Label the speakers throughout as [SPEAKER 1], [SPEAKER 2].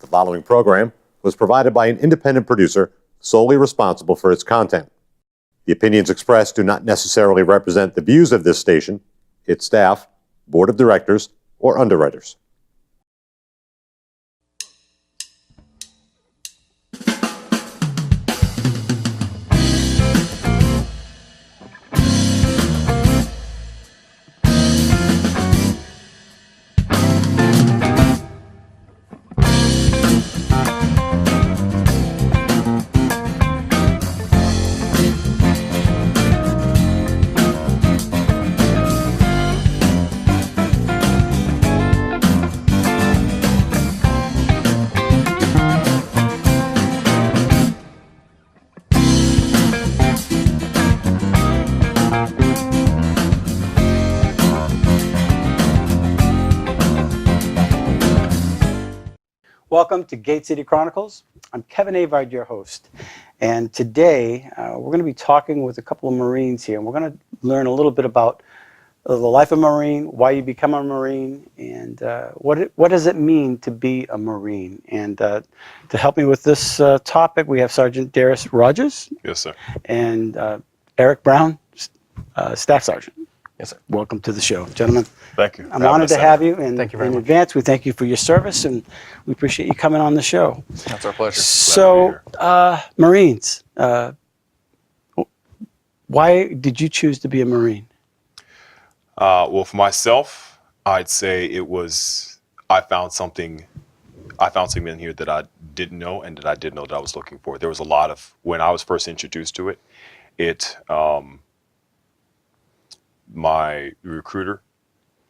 [SPEAKER 1] The following program was provided by an independent producer solely responsible for its content. The opinions expressed do not necessarily represent the views of this station, its staff, board of directors, or underwriters.
[SPEAKER 2] Welcome to Gate City Chronicles. I'm Kevin Avard, your host. And today we're going to be talking with a couple of Marines here. And we're going to learn a little bit about the life of a Marine, why you become a Marine, and what does it mean to be a Marine. And to help me with this topic, we have Sergeant Darius Rogers.
[SPEAKER 3] Yes, sir.
[SPEAKER 2] And Eric Brown, Staff Sergeant.
[SPEAKER 4] Yes, sir.
[SPEAKER 2] Welcome to the show, gentlemen.
[SPEAKER 3] Thank you.
[SPEAKER 2] I'm honored to have you, and
[SPEAKER 4] Thank you very
[SPEAKER 2] in
[SPEAKER 4] much.
[SPEAKER 2] advance, we thank you for your service, and we appreciate you coming on the show.
[SPEAKER 4] That's our pleasure.
[SPEAKER 2] So, Marines, why did you choose to be a Marine?
[SPEAKER 3] Well, for myself, I'd say it was, I found something in here that I didn't know and that I did know that I was looking for. There was a lot of, when I was first introduced to it, my recruiter,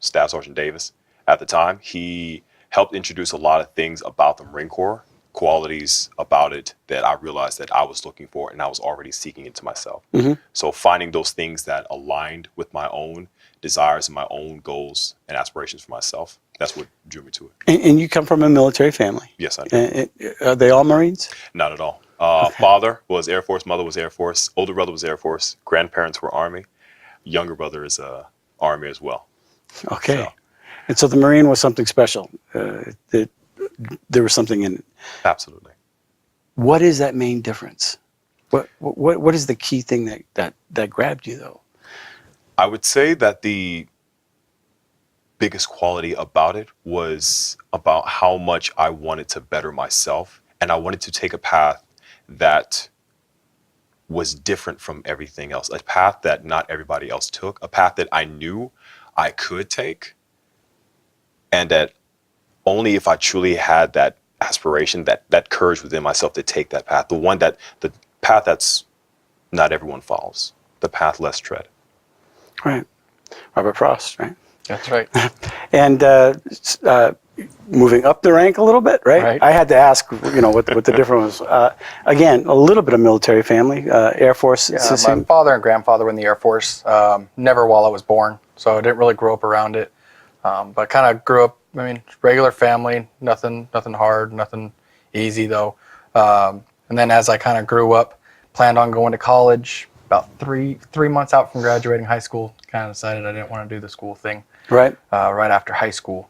[SPEAKER 3] Staff Sergeant Davis, at the time, he helped introduce a lot of things about the Marine Corps, qualities about it that I realized that I was looking for and I was already seeking into myself.
[SPEAKER 2] Mm-hmm.
[SPEAKER 3] So finding those things that aligned with my own desires and my own goals and aspirations for myself, that's what drew me to it.
[SPEAKER 2] And you come from a military family.
[SPEAKER 3] Yes, I do.
[SPEAKER 2] Are they all Marines?
[SPEAKER 3] Not at all. Father was Air Force, mother was Air Force, older brother was Air Force, grandparents were Army, younger brother is Army as well.
[SPEAKER 2] Okay.
[SPEAKER 3] So.
[SPEAKER 2] And so the Marine was something special. There was something in it.
[SPEAKER 3] Absolutely.
[SPEAKER 2] What is that main difference? What is the key thing that grabbed you, though?
[SPEAKER 3] I would say that the biggest quality about it was about how much I wanted to better myself, and I wanted to take a path that was different from everything else, a path that not everybody else took, a path that I knew I could take, and that only if I truly had that aspiration, that courage within myself to take that path, the path that's not everyone follows, the path less tread.
[SPEAKER 2] Right. Robert Frost, right?
[SPEAKER 4] That's right.
[SPEAKER 2] And moving up the rank a little bit, right?
[SPEAKER 4] Right.
[SPEAKER 2] I had to ask, what the difference was. Again, a little bit of military family, Air Force.
[SPEAKER 4] Yeah, my father and grandfather were in the Air Force, never while I was born, so I didn't really grow up around it. But kind of grew up, regular family, nothing hard, nothing easy though. And then as I kind of grew up, planned on going to college. About three months out from graduating high school, kind of decided I didn't want to do the school thing.
[SPEAKER 2] Right.
[SPEAKER 4] Right after high school.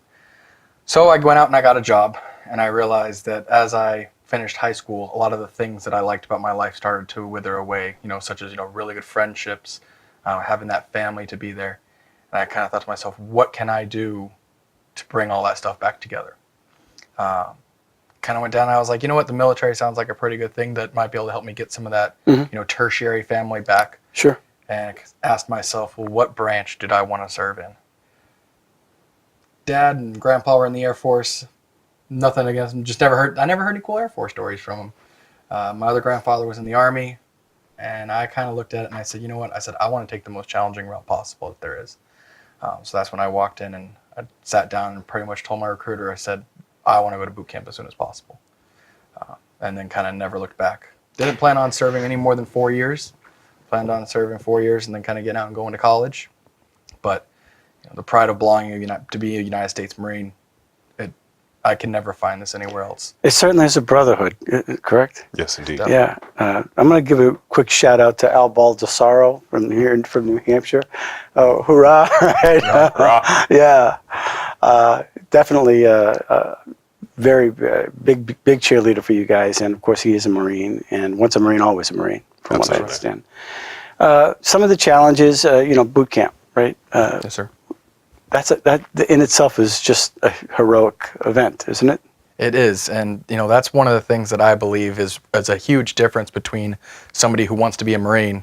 [SPEAKER 4] So I went out and I got a job, and I realized that as I finished high school, a lot of the things that I liked about my life started to wither away, such as, really good friendships, having that family to be there. And I kind of thought to myself, what can I do to bring all that stuff back together? Kind of went down and I was like, you know what, the military sounds like a pretty good thing that might be able to help me get some of that, tertiary family back.
[SPEAKER 2] Sure.
[SPEAKER 4] And asked myself, well, what branch did I want to serve in? Dad and Grandpa were in the Air Force. Nothing against them. I never heard any cool Air Force stories from them. My other grandfather was in the Army, and I kind of looked at it and I said, you know what? I said, I want to take the most challenging route possible that there is. So that's when I walked in and I sat down and pretty much told my recruiter, I said, I want to go to boot camp as soon as possible. And then kind of never looked back. Didn't plan on serving any more than 4 years. Planned on serving 4 years and then kind of getting out and going to college. But the pride of belonging to be a United States Marine, I can never find this anywhere else.
[SPEAKER 2] It certainly is a brotherhood, correct?
[SPEAKER 3] Yes, indeed.
[SPEAKER 2] Yeah. I'm going to give a quick shout out to Al Baldessaro from New Hampshire. Hurrah! Right?
[SPEAKER 3] Hurrah.
[SPEAKER 2] Yeah. Definitely very big cheerleader for you guys, and of course he is a Marine, and once a Marine, always a Marine, from what I
[SPEAKER 3] Absolutely.
[SPEAKER 2] understand. Some of the challenges, boot camp, right?
[SPEAKER 4] Yes, sir.
[SPEAKER 2] That in itself is just a heroic event, isn't it?
[SPEAKER 4] It is, and that's one of the things that I believe is a huge difference between somebody who wants to be a Marine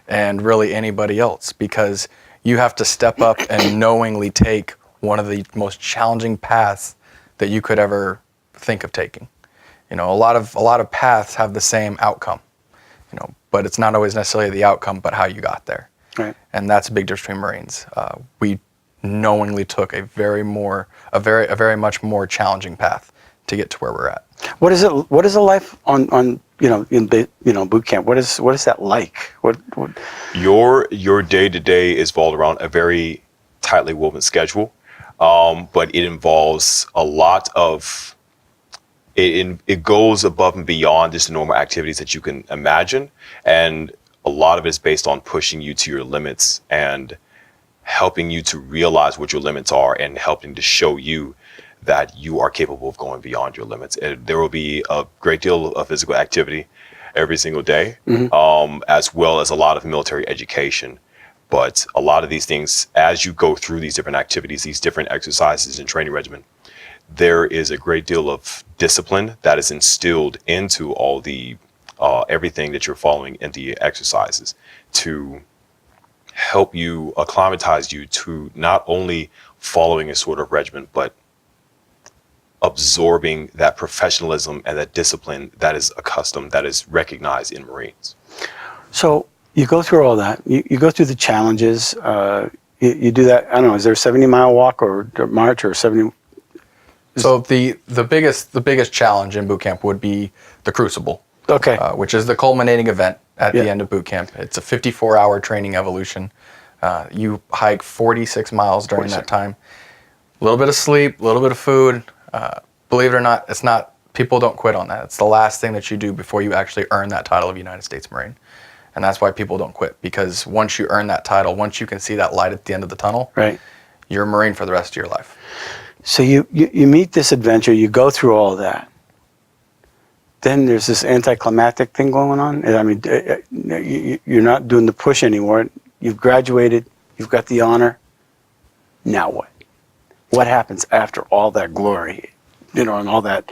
[SPEAKER 4] and really anybody else, because you have to step up and knowingly take one of the most challenging paths that you could ever think of taking. A lot of paths have the same outcome, but it's not always necessarily the outcome, but how you got there.
[SPEAKER 2] Right.
[SPEAKER 4] And that's a big difference between Marines. We knowingly took a very much more challenging path to get to where we're at.
[SPEAKER 2] What is it? What is a life on in boot camp? What is that like? What?
[SPEAKER 3] Your day to day is involved around a very tightly woven schedule, but it involves a lot of. It goes above and beyond just the normal activities that you can imagine, and a lot of it is based on pushing you to your limits and helping you to realize what your limits are and helping to show you that you are capable of going beyond your limits. And there will be a great deal of physical activity every single day, as well as a lot of military education. But a lot of these things, as you go through these different activities, these different exercises and training regimen, there is a great deal of discipline that is instilled into all the everything that you're following in the exercises to help you acclimatize you to not only following a sort of regimen, but absorbing that professionalism and that discipline that is accustomed, that is recognized in Marines.
[SPEAKER 2] So you go through all that. You go through the challenges. You do that. I don't know. Is there a 70-mile walk or march or 70?
[SPEAKER 4] So the biggest challenge in boot camp would be the Crucible.
[SPEAKER 2] Okay.
[SPEAKER 4] Which is the culminating event at
[SPEAKER 2] Yeah.
[SPEAKER 4] the end of boot camp. It's a 54-hour training evolution. You hike 46 miles during
[SPEAKER 2] 46.
[SPEAKER 4] that time. A little bit of sleep, a little bit of food. Believe it or not, it's not. People don't quit on that. It's the last thing that you do before you actually earn that title of United States Marine. And that's why people don't quit, because once you earn that title, once you can see that light at the end of the tunnel,
[SPEAKER 2] Right.
[SPEAKER 4] you're a Marine for the rest of your life.
[SPEAKER 2] So you meet this adventure. You go through all that. Then there's this anticlimactic thing going on. I mean, you're not doing the push anymore. You've graduated. You've got the honor. Now what? What happens after all that glory, and all that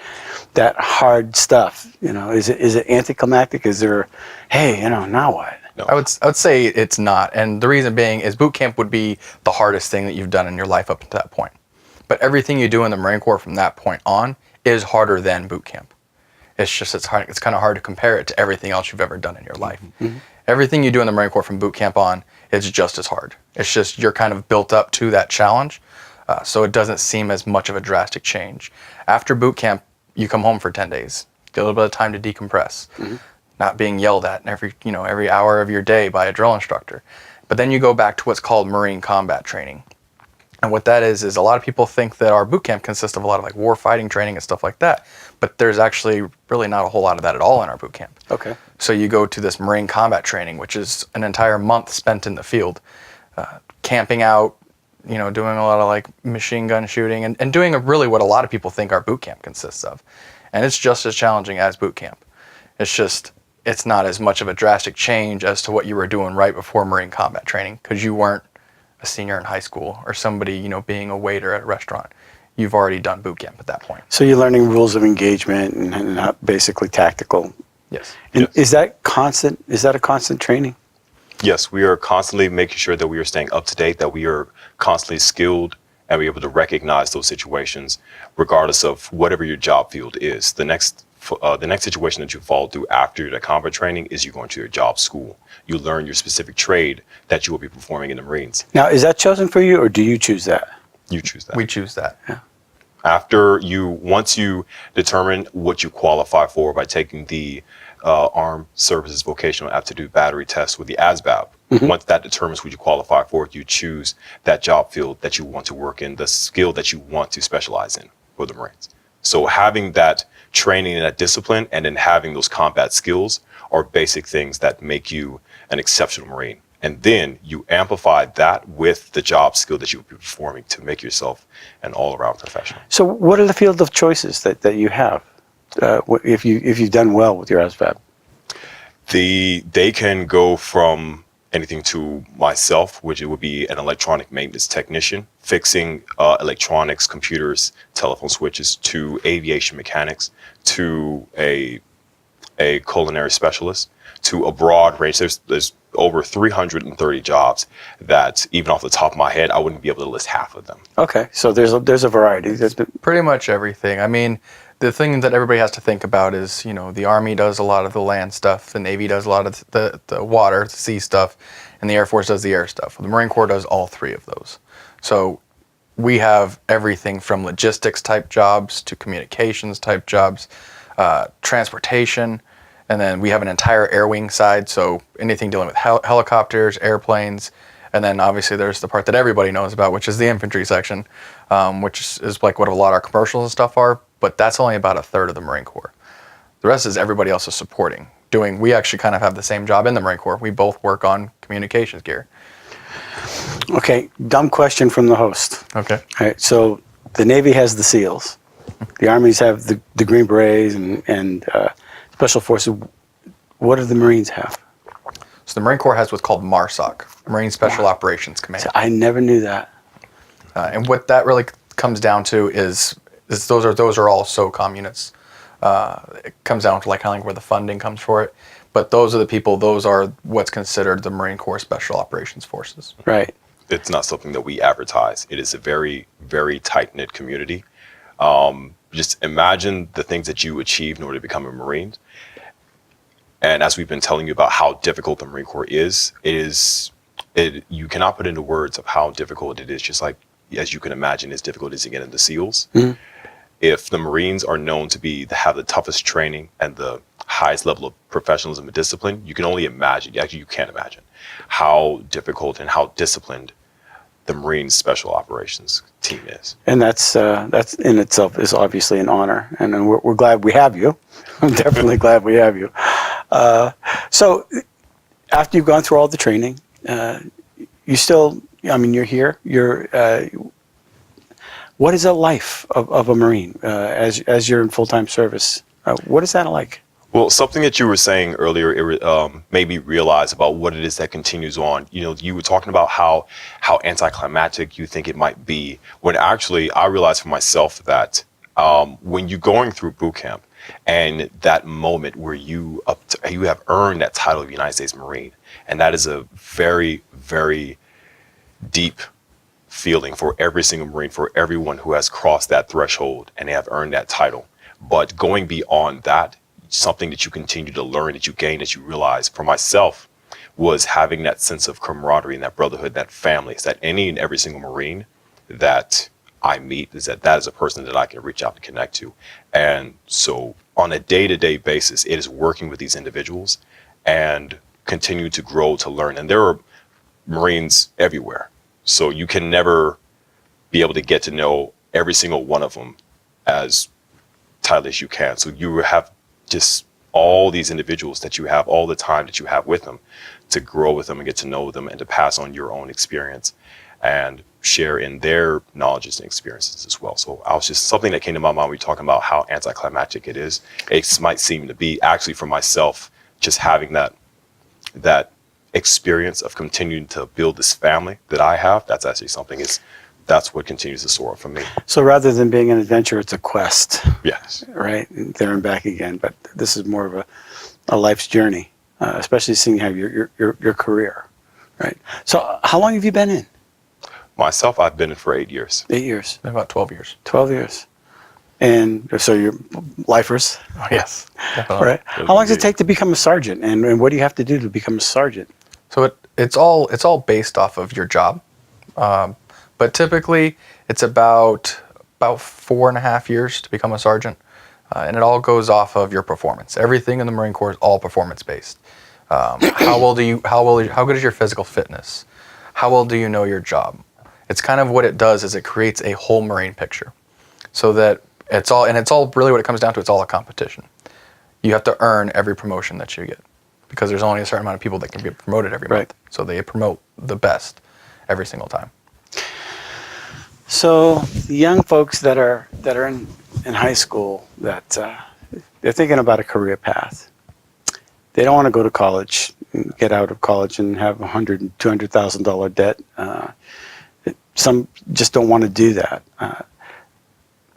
[SPEAKER 2] hard stuff? Is it anticlimactic? Is there, hey, now what?
[SPEAKER 3] No.
[SPEAKER 4] I would say it's not, and the reason being is boot camp would be the hardest thing that you've done in your life up to that point. But everything you do in the Marine Corps from that point on is harder than boot camp. It's just it's kind of hard to compare it to everything else you've ever done in your life.
[SPEAKER 2] Mm-hmm.
[SPEAKER 4] Everything you do in the Marine Corps from boot camp on is just as hard. It's just you're kind of built up to that challenge, so it doesn't seem as much of a drastic change. After boot camp, you come home for 10 days, get a little bit of time to decompress, not being yelled at every hour of your day by a drill instructor. But then you go back to what's called Marine combat training. And what that is a lot of people think that our boot camp consists of a lot of like war fighting training and stuff like that. But there's actually really not a whole lot of that at all in our boot camp.
[SPEAKER 2] Okay.
[SPEAKER 4] So you go to this Marine combat training, which is an entire month spent in the field, camping out, doing a lot of like machine gun shooting and doing really what a lot of people think our boot camp consists of. And it's just as challenging as boot camp. It's not as much of a drastic change as to what you were doing right before Marine combat training, because you weren't a senior in high school or somebody, being a waiter at a restaurant. You've already done boot camp at that point.
[SPEAKER 2] So you're learning rules of engagement and not basically tactical.
[SPEAKER 4] Yes.
[SPEAKER 2] And is that constant? Is that a constant training?
[SPEAKER 3] Yes, we are constantly making sure that we are staying up to date, that we are constantly skilled, and we're able to recognize those situations, regardless of whatever your job field is. The next situation that you follow through after the combat training is you going to your job school. You learn your specific trade that you will be performing in the Marines.
[SPEAKER 2] Now, is that chosen for you, or do you choose that?
[SPEAKER 3] You choose that.
[SPEAKER 4] We choose that.
[SPEAKER 2] Yeah.
[SPEAKER 3] Once you determine what you qualify for by taking the Armed Services Vocational Aptitude Battery Test with the ASVAB, once that determines what you qualify for, you choose that job field that you want to work in, the skill that you want to specialize in for the Marines. So having that training and that discipline and then having those combat skills are basic things that make you an exceptional Marine. And then you amplify that with the job skill that you would be performing to make yourself an all-around professional.
[SPEAKER 2] So what are the field of choices that you have if you've done well with your ASVAB?
[SPEAKER 3] They can go from anything to myself, which it would be an electronic maintenance technician, fixing electronics, computers, telephone switches, to aviation mechanics, to a culinary specialist, to a broad range. There's over 330 jobs that, even off the top of my head, I wouldn't be able to list half of them.
[SPEAKER 2] Okay, so there's a variety.
[SPEAKER 4] Pretty much everything. I mean, the thing that everybody has to think about is, the Army does a lot of the land stuff, the Navy does a lot of the water, the sea stuff, and the Air Force does the air stuff. The Marine Corps does all three of those. So we have everything from logistics type jobs to communications type jobs, transportation, and then we have an entire air wing side, so anything dealing with helicopters, airplanes, and then obviously there's the part that everybody knows about, which is the infantry section, which is like what a lot of our commercials and stuff are, but that's only about a third of the Marine Corps. The rest is everybody else is supporting. We actually kind of have the same job in the Marine Corps. We both work on communications gear.
[SPEAKER 2] Okay, dumb question from the host.
[SPEAKER 4] Okay.
[SPEAKER 2] All right, so the Navy has the SEALs. The Armies have the Green Berets and Special Forces. What do the Marines have?
[SPEAKER 4] So the Marine Corps has what's called MARSOC, Marine Special Operations Command.
[SPEAKER 2] So I never knew that.
[SPEAKER 4] And what that really comes down to is those are all SOCOM units. It comes down to kind of where the funding comes for it. But those are the people, those are what's considered the Marine Corps Special Operations Forces.
[SPEAKER 2] Right.
[SPEAKER 3] It's not something that we advertise. It is a very, very tight-knit community. Just imagine the things that you achieve in order to become a Marine. And as we've been telling you about how difficult the Marine Corps is, you cannot put into words of how difficult it is, just like, as you can imagine, as difficult as to get into SEALs. Mm-hmm. If the Marines are known to have the toughest training and the highest level of professionalism and discipline, you can only imagine, actually you can't imagine, how difficult and how disciplined the Marine Special Operations team is.
[SPEAKER 2] And that's in itself is obviously an honor, and we're glad we have you. I'm definitely glad we have you. So after you've gone through all the training, you still, you're here. What is a life of a Marine as you're in full-time service? What is that like?
[SPEAKER 3] Well, something that you were saying earlier, it made me realize about what it is that continues on. You were talking about how anticlimactic you think it might be, when actually I realized for myself that when you're going through boot camp and that moment where you have earned that title of United States Marine, and that is a very, very deep feeling for every single Marine, for everyone who has crossed that threshold and they have earned that title. But going beyond that, something that you continue to learn, that you gain, that you realize, for myself, was having that sense of camaraderie and that brotherhood, that family. It's that any and every single Marine that I meet is that is a person that I can reach out and connect to. And so on a day-to-day basis, it is working with these individuals and continue to grow, to learn. And there are Marines everywhere. So you can never be able to get to know every single one of them as tightly as you can. So you have just all these individuals that you have, all the time that you have with them, to grow with them and get to know them and to pass on your own experience and share in their knowledges and experiences as well. So I was just, something that came to my mind when we were talking about how anticlimactic it is. It might seem to be, actually for myself, just having that experience of continuing to build this family that I have, that's actually something that's what continues to soar for me.
[SPEAKER 2] So rather than being an adventure, it's a quest.
[SPEAKER 3] Yes.
[SPEAKER 2] Right? There and back again. But this is more of a life's journey, especially seeing how your career. Right? So how long have you been in?
[SPEAKER 3] Myself, I've been in for 8 years.
[SPEAKER 2] 8 years.
[SPEAKER 4] About 12 years.
[SPEAKER 2] 12 years. And so you're lifers.
[SPEAKER 4] Oh, yes. Definitely.
[SPEAKER 2] Right? How long does it take to become a sergeant? And what do you have to do to become a sergeant?
[SPEAKER 4] So it's all based off of your job. But typically, it's about 4.5 years to become a sergeant, and it all goes off of your performance. Everything in the Marine Corps is all performance based. How good is your physical fitness? How well do you know your job? It's kind of what it does is it creates a whole Marine picture, so that it's all really what it comes down to. It's all a competition. You have to earn every promotion that you get. because there's only a certain amount of people that can get promoted every
[SPEAKER 2] Right.
[SPEAKER 4] month. So they promote the best every single time.
[SPEAKER 2] So the young folks that are in high school that they're thinking about a career path. They don't want to go to college, get out of college, and have $100,000 and $200,000 debt. Some just don't want to do that.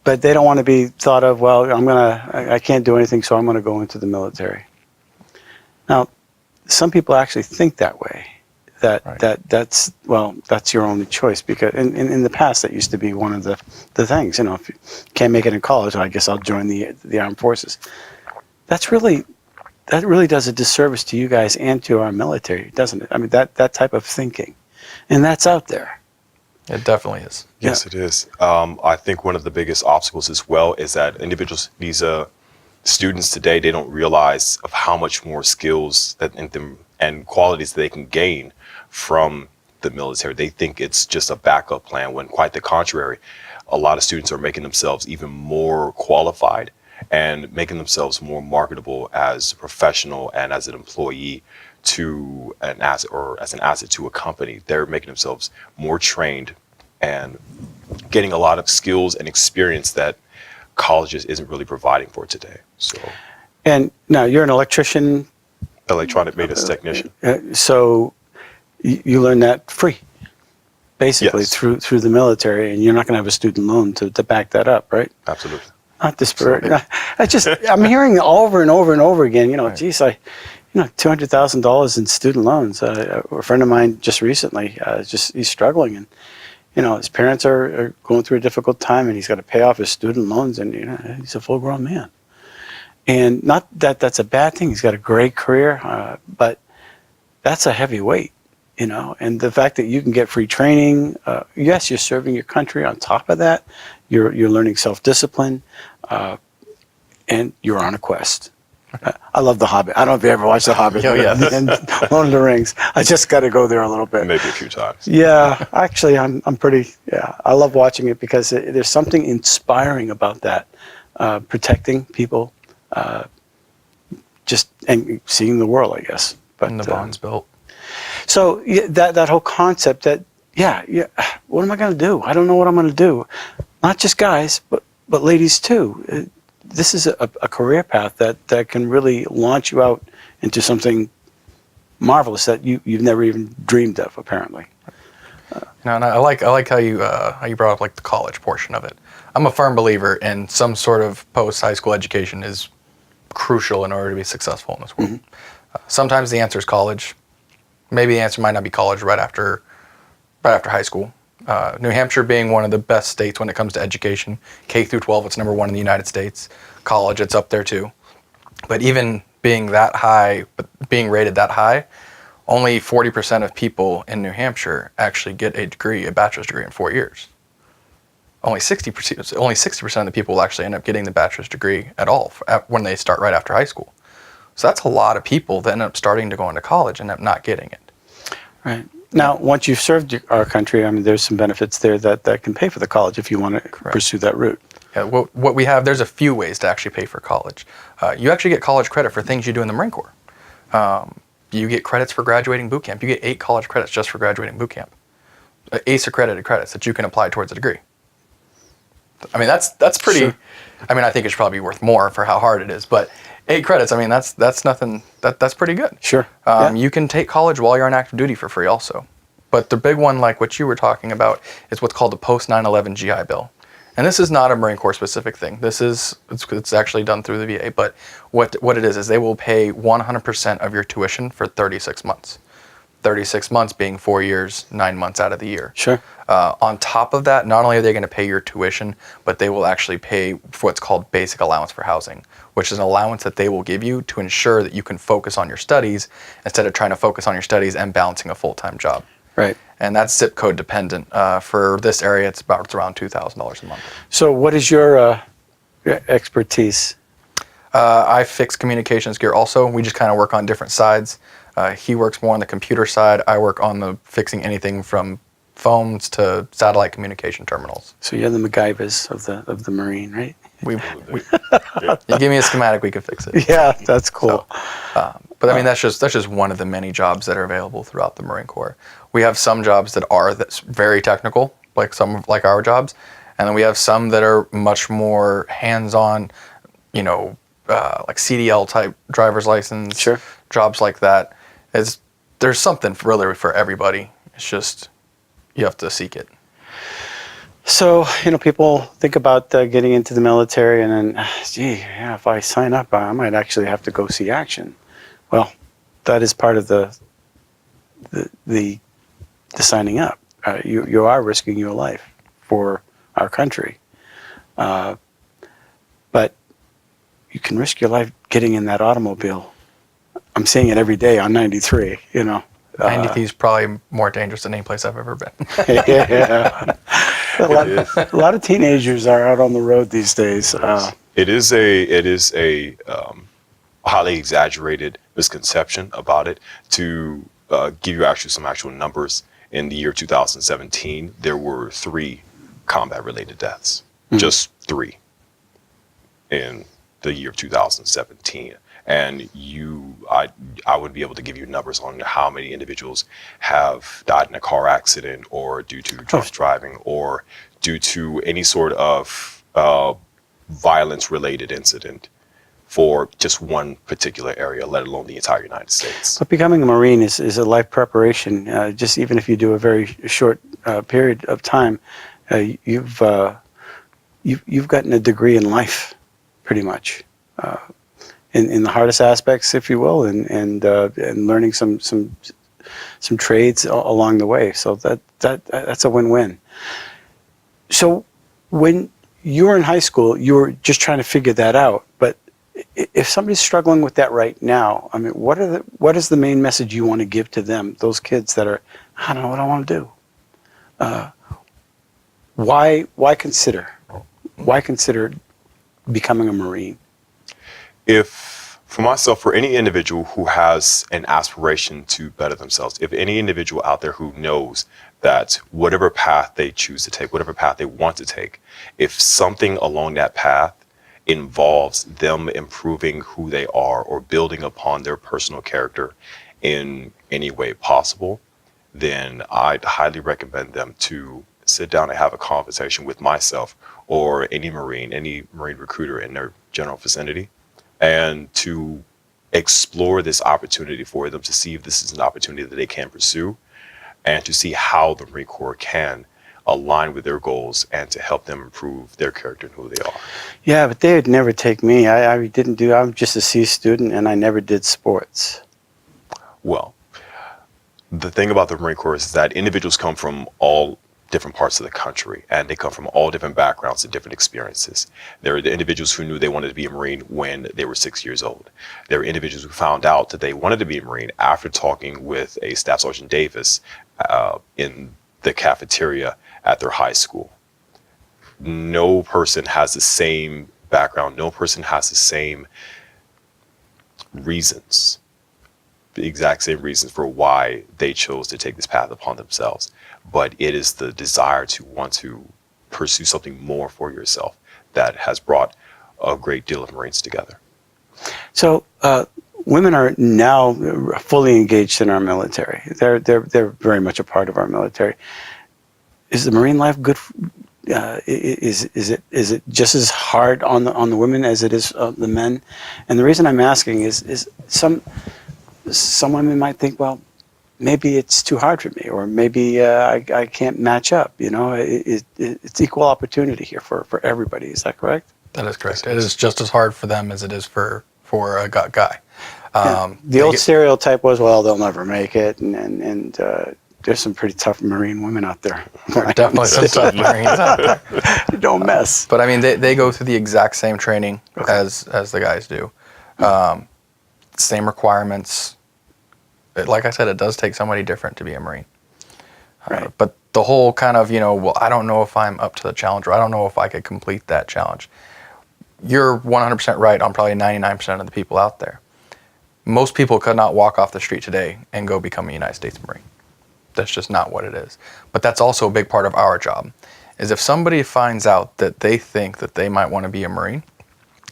[SPEAKER 2] But they don't want to be thought of, well, I can't do anything, so I'm going to go into the military. Now, some people actually think that way. That's your only choice, because in the past that used to be one of the things. If you can't make it in college, I guess I'll join the armed forces. That really does a disservice to you guys and to our military, doesn't it? I mean, that type of thinking, and that's out there.
[SPEAKER 4] It definitely is.
[SPEAKER 3] Yes, it is. I think one of the biggest obstacles as well is that these students today, they don't realize of how much more skills and qualities they can gain from the military. They think it's just a backup plan, when quite the contrary. A lot of students are making themselves even more qualified and making themselves more marketable as a professional and as an employee to an asset, or as an asset to a company. They're making themselves more trained and getting a lot of skills and experience that colleges isn't really providing for today. So,
[SPEAKER 2] And now you're an electrician,
[SPEAKER 3] electronic maintenance technician.
[SPEAKER 2] so you learn that free, basically,
[SPEAKER 3] Yes.
[SPEAKER 2] through the military, and you're not going to have a student loan to back that up, right?
[SPEAKER 3] Absolutely.
[SPEAKER 2] Not disparate. I'm hearing over and over and over again, geez, $200,000 in student loans. A friend of mine just recently, he's struggling, and his parents are going through a difficult time, and he's got to pay off his student loans, and he's a full-grown man. And not that that's a bad thing. He's got a great career, but that's a heavy weight, And the fact that you can get free training, yes, you're serving your country. On top of that, you're learning self-discipline, and you're on a quest. I love The Hobbit. I don't know if you ever watched The Hobbit.
[SPEAKER 4] Oh, yeah.
[SPEAKER 2] And Lord of the Rings. I just got to go there a little bit.
[SPEAKER 3] Maybe a few times.
[SPEAKER 2] Yeah, actually, I'm pretty. Yeah, I love watching it because there's something inspiring about that, protecting people, and seeing the world, I guess. But
[SPEAKER 4] And the bonds built.
[SPEAKER 2] so that whole concept that what am I going to do? I don't know what I'm going to do. Not just guys, but ladies too. This is a career path that can really launch you out into something marvelous that you've never even dreamed of, apparently.
[SPEAKER 4] And I like how you brought up like the college portion of it. I'm a firm believer in some sort of post high school education is crucial in order to be successful in this world. Mm-hmm. Sometimes the answer is college. Maybe the answer might not be college right after high school. New Hampshire being one of the best states when it comes to education, K through 12, it's number one in the United States. College, it's up there too. But even being that high, being rated that high, only 40% of people in New Hampshire actually get a bachelor's degree in 4 years. Only 60% of the people will actually end up getting the bachelor's degree at all when they start right after high school. So that's a lot of people that end up starting to go into college and end up not getting it.
[SPEAKER 2] Right. Now, once you've served our country, there's some benefits there that can pay for the college if you want to pursue that route.
[SPEAKER 4] Yeah, what we have, there's a few ways to actually pay for college. You actually get college credit for things you do in the Marine Corps. You get credits for graduating boot camp. You get 8 college credits just for graduating boot camp. ACE accredited credits that you can apply towards a degree. That's pretty. Sure. I think it should probably be worth more for how hard it is, but 8 credits. That's nothing. That's pretty good.
[SPEAKER 2] Sure.
[SPEAKER 4] You can take college while you're on active duty for free also. But the big one, like what you were talking about, is what's called the post 9/11 GI Bill. And this is not a Marine Corps specific thing. It's actually done through the VA. But what it is they will pay 100% of your tuition for 36 months. 36 months being 4 years, 9 months out of the year.
[SPEAKER 2] Sure.
[SPEAKER 4] On top of that, not only are they going to pay your tuition, but they will actually pay for what's called basic allowance for housing, which is an allowance that they will give you to ensure that you can focus on your studies instead of trying to focus on your studies and balancing a full-time job.
[SPEAKER 2] Right.
[SPEAKER 4] And that's zip code dependent. For this area, it's around $2,000 a month.
[SPEAKER 2] So what is your expertise?
[SPEAKER 4] I fix communications gear also. We just kind of work on different sides. He works more on the computer side. I work on the fixing anything from phones to satellite communication terminals.
[SPEAKER 2] So you're the MacGyvers of the Marine, right?
[SPEAKER 4] You give me a schematic, we could fix it.
[SPEAKER 2] Yeah, that's cool.
[SPEAKER 4] But I mean, that's just one of the many jobs that are available throughout the Marine Corps. We have some jobs that's very technical, like our jobs, and then we have some that are much more hands-on, like CDL type driver's license.
[SPEAKER 2] Sure.
[SPEAKER 4] Jobs like that. There's something really for everybody. It's just you have to seek it.
[SPEAKER 2] So, people think about getting into the military and then, if I sign up, I might actually have to go see action. Well, that is part of the signing up. You are risking your life for our country. But you can risk your life getting in that automobile. I'm seeing it every day on 93,
[SPEAKER 4] 93 is probably more dangerous than any place I've ever been.
[SPEAKER 2] Yeah. A lot of teenagers are out on the road these days.
[SPEAKER 3] It is a highly exaggerated misconception about it. To give you some actual numbers, in the year 2017, there were 3 combat-related deaths. Just 3 in the year of 2017. And I would be able to give you numbers on how many individuals have died in a car accident, or due to drunk driving, or due to any sort of violence-related incident for just one particular area, let alone the entire United States.
[SPEAKER 2] But becoming a Marine is a life preparation. Just even if you do a very short period of time, you've gotten a degree in life, pretty much. In the hardest aspects, if you will, and learning some trades along the way. So that's a win-win. So when you were in high school, you were just trying to figure that out. But if somebody's struggling with that right now, I mean, what is the main message you want to give to them? Those kids that are, I don't know what I want to do. Why consider becoming a Marine?
[SPEAKER 3] For myself, for any individual who has an aspiration to better themselves, if any individual out there who knows that whatever path they choose to take, whatever path they want to take, if something along that path involves them improving who they are or building upon their personal character in any way possible, then I'd highly recommend them to sit down and have a conversation with myself or any Marine recruiter in their general vicinity, and to explore this opportunity for them, to see if this is an opportunity that they can pursue, and to see how the Marine Corps can align with their goals and to help them improve their character and who they are.
[SPEAKER 2] Yeah, but they would never take me. I'm just a C student, and I never did sports.
[SPEAKER 3] Well, the thing about the Marine Corps is that individuals come from all different parts of the country, and they come from all different backgrounds and different experiences. There are the individuals who knew they wanted to be a Marine when they were 6 years old. There are individuals who found out that they wanted to be a Marine after talking with a Staff Sergeant Davis in the cafeteria at their high school. No person has the same background. No person has the same reasons, the exact same reasons for why they chose to take this path upon themselves. But it is the desire to want to pursue something more for yourself that has brought a great deal of Marines together.
[SPEAKER 2] So women are now fully engaged in our military. They're very much a part of our military. Is the Marine life good? Is it just as hard on the women as it is the men? And the reason I'm asking is some women might think, well, maybe it's too hard for me, or maybe I can't match up. It's equal opportunity here for everybody. Is that correct?
[SPEAKER 4] That is correct. It is just as hard for them as it is for a guy.
[SPEAKER 2] The old stereotype was, well, they'll never make it, and there's some pretty tough Marine women out there.
[SPEAKER 4] Definitely some tough Marines out there.
[SPEAKER 2] Don't mess.
[SPEAKER 4] But I mean, they go through the exact same training as the guys do. Same requirements. Like I said, it does take somebody different to be a Marine.
[SPEAKER 2] Right.
[SPEAKER 4] But the whole kind of, well, I don't know if I'm up to the challenge, or I don't know if I could complete that challenge. You're 100% right on probably 99% of the people out there. Most people could not walk off the street today and go become a United States Marine. That's just not what it is. But that's also a big part of our job, is if somebody finds out that they think that they might want to be a Marine,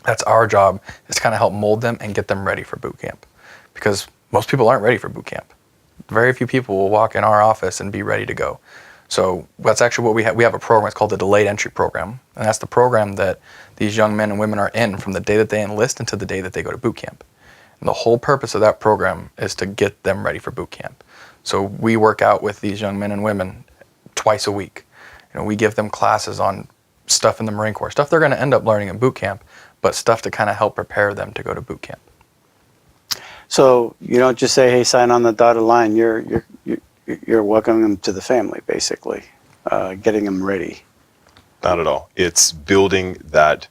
[SPEAKER 4] that's our job, is to kind of help mold them and get them ready for boot camp. Because most people aren't ready for boot camp. Very few people will walk in our office and be ready to go. So that's actually what we have. We have a program, it's called the Delayed Entry Program. And that's the program that these young men and women are in from the day that they enlist until the day that they go to boot camp. And the whole purpose of that program is to get them ready for boot camp. So we work out with these young men and women twice a week. We give them classes on stuff in the Marine Corps, stuff they're going to end up learning in boot camp, but stuff to kind of help prepare them to go to boot camp.
[SPEAKER 2] So you don't just say, "Hey, sign on the dotted line." You're welcoming them to the family, basically, getting them ready.
[SPEAKER 3] Not at all. It's building that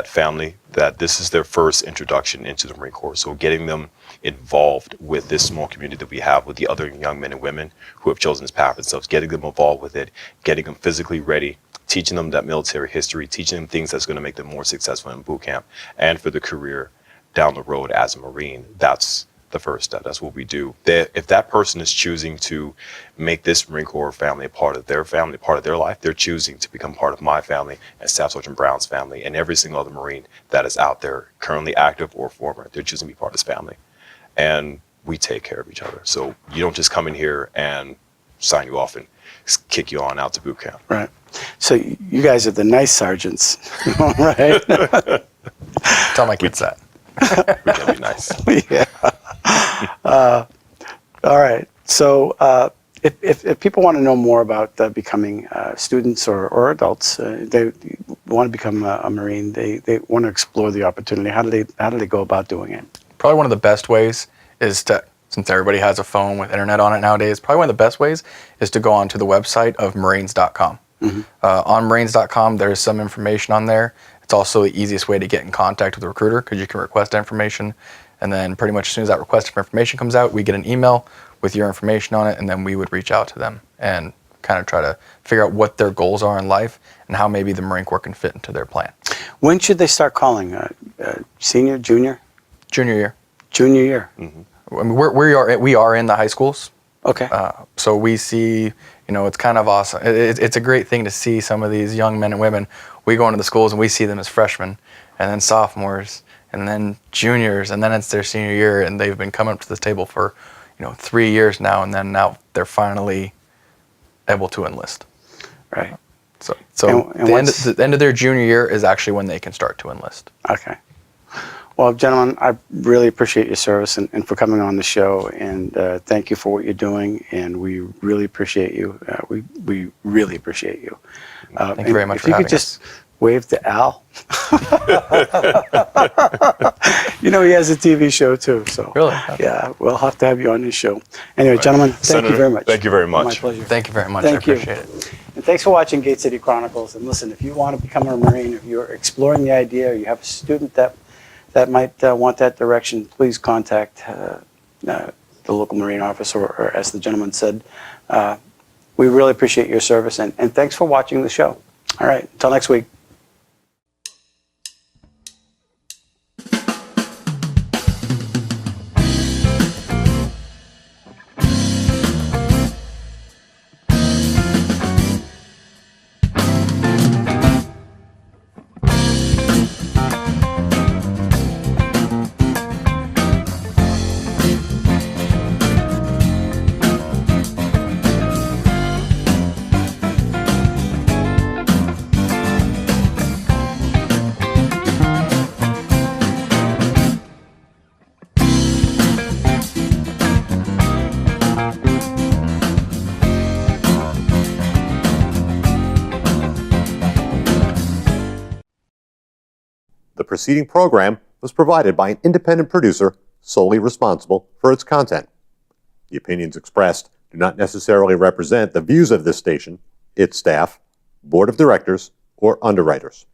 [SPEAKER 3] family, that this is their first introduction into the Marine Corps. So getting them involved with this small community that we have with the other young men and women who have chosen this path themselves, getting them involved with it, getting them physically ready, teaching them that military history, teaching them things that's going to make them more successful in boot camp and for the career down the road as a Marine. That's the first step. That's what we do. If that person is choosing to make this Marine Corps family a part of their family, part of their life, they're choosing to become part of my family and Staff Sergeant Brown's family and every single other Marine that is out there, currently active or former. They're choosing to be part of this family. And we take care of each other. So you don't just come in here and sign you off and kick you on out to boot camp.
[SPEAKER 2] Right. So you guys are the nice sergeants, right?
[SPEAKER 4] Tell my kids that.
[SPEAKER 3] We can be nice.
[SPEAKER 2] Yeah. All right. So if people want to know more about becoming students or adults, they want to become a Marine, they want to explore the opportunity. How do they go about doing it?
[SPEAKER 4] Probably one of the best ways is to, since everybody has a phone with internet on it nowadays, probably one of the best ways is to go onto the website of marines.com. Mm-hmm. On marines.com, there's some information on there. It's also the easiest way to get in contact with a recruiter because you can request information. And then pretty much as soon as that request for information comes out, we get an email with your information on it, and then we would reach out to them and kind of try to figure out what their goals are in life and how maybe the Marine Corps can fit into their plan.
[SPEAKER 2] When should they start calling? Senior, junior?
[SPEAKER 4] Junior year.
[SPEAKER 2] Junior year.
[SPEAKER 4] Mm-hmm. I mean, we are in the high schools.
[SPEAKER 2] Okay.
[SPEAKER 4] So we see, it's kind of awesome. It's a great thing to see some of these young men and women. We go into the schools and we see them as freshmen and then sophomores and then juniors, and then it's their senior year, and they've been coming up to this table for, 3 years now, and then now they're finally able to enlist.
[SPEAKER 2] Right.
[SPEAKER 4] So
[SPEAKER 2] and
[SPEAKER 4] the end of their junior year is actually when they can start to enlist.
[SPEAKER 2] Okay. Well, gentlemen, I really appreciate your service and for coming on the show, and thank you for what you're doing, and we really appreciate you. We really appreciate you.
[SPEAKER 4] Thank you very much
[SPEAKER 2] if
[SPEAKER 4] for
[SPEAKER 2] you
[SPEAKER 4] having
[SPEAKER 2] could just
[SPEAKER 4] us.
[SPEAKER 2] wave to Al. He has a TV show too, so
[SPEAKER 4] Really?
[SPEAKER 2] yeah, we'll have to have you on his show. Anyway, gentlemen, thank you very much.
[SPEAKER 3] Thank you very much.
[SPEAKER 2] My pleasure.
[SPEAKER 4] Thank you very much.
[SPEAKER 2] Thank
[SPEAKER 4] I
[SPEAKER 2] you.
[SPEAKER 4] appreciate it.
[SPEAKER 2] And thanks for watching Gate City Chronicles. And listen, if you want to become a Marine, if you're exploring the idea, or you have a student that might want that direction, please contact the local Marine office, or as the gentleman said, we really appreciate your service, and thanks for watching the show. All right, until next week.
[SPEAKER 1] The preceding program was provided by an independent producer solely responsible for its content. The opinions expressed do not necessarily represent the views of this station, its staff, board of directors, or underwriters.